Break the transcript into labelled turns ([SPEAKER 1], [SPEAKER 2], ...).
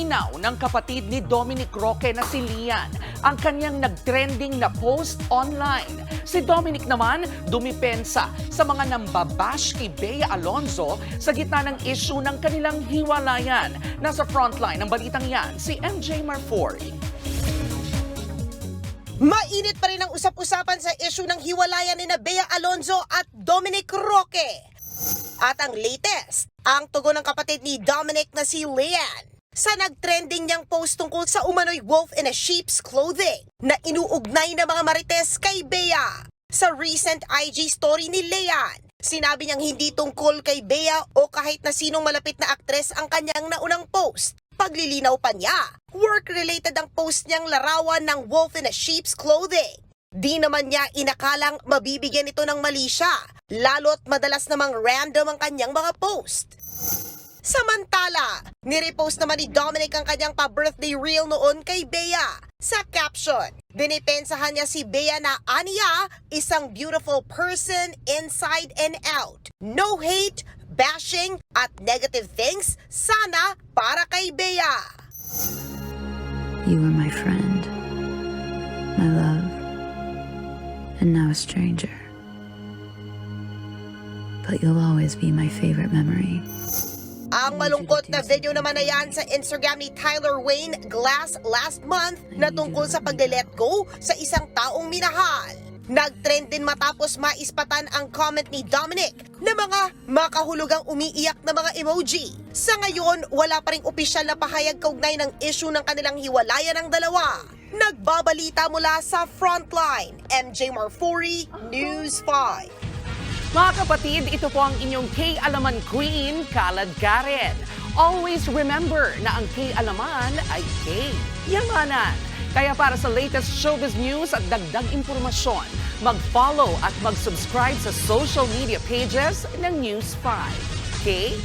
[SPEAKER 1] Nilinaw ng kapatid ni Dominic Roque na si Lian ang kanyang nag-trending na post online. Si Dominic naman dumipensa sa mga nambabash kay Bea Alonzo sa gitna ng issue ng kanilang hiwalayan. Nasa frontline ng balitang yan si MJ Marfori.
[SPEAKER 2] Mainit pa rin ang usap-usapan sa issue ng hiwalayan ni Bea Alonzo at Dominic Roque. At ang latest, ang tugon ng kapatid ni Dominic na si Lian sa nagtrending niyang post tungkol sa umano'y wolf in a sheep's clothing na inuugnay ng mga marites kay Bea. Sa recent IG story ni Lian, sinabi niyang hindi tungkol kay Bea o kahit na sinong malapit na aktres ang kanyang naunang post. Paglilinaw pa niya, work-related ang post niyang larawan ng wolf in a sheep's clothing. Di naman niya inakalang mabibigyan ito ng mali siya, lalo't madalas namang random ang kanyang mga post. Samantala, nirepost naman ni Dominic ang kanyang pa-birthday reel noon kay Bea. Sa caption, dinipensahan niya si Bea na aniya, isang beautiful person inside and out. No hate, bashing, at negative things sana para kay Bea.
[SPEAKER 3] You were my friend, my love, and now a stranger. But you'll always be my favorite memory.
[SPEAKER 2] Ang malungkot na video naman na yan sa Instagram ni Tyler Wayne Glass last month na tungkol sa pagle-let go sa isang taong minahal. Nag-trend din matapos maispatan ang comment ni Dominic na mga makahulugang umiiyak na mga emoji. Sa ngayon, wala pa ring opisyal na pahayag kaugnay ng issue ng kanilang hiwalayan ng dalawa. Nagbabalita mula sa Frontline, MJ Marfori, News 5.
[SPEAKER 1] Mga kapatid, ito po ang inyong K-Alaman Queen, Kalad Karen. Always remember na ang K-Alaman ay K-Yamanan. Kaya para sa latest showbiz news at dagdag impormasyon, mag-follow at mag-subscribe sa social media pages ng News 5. Okay?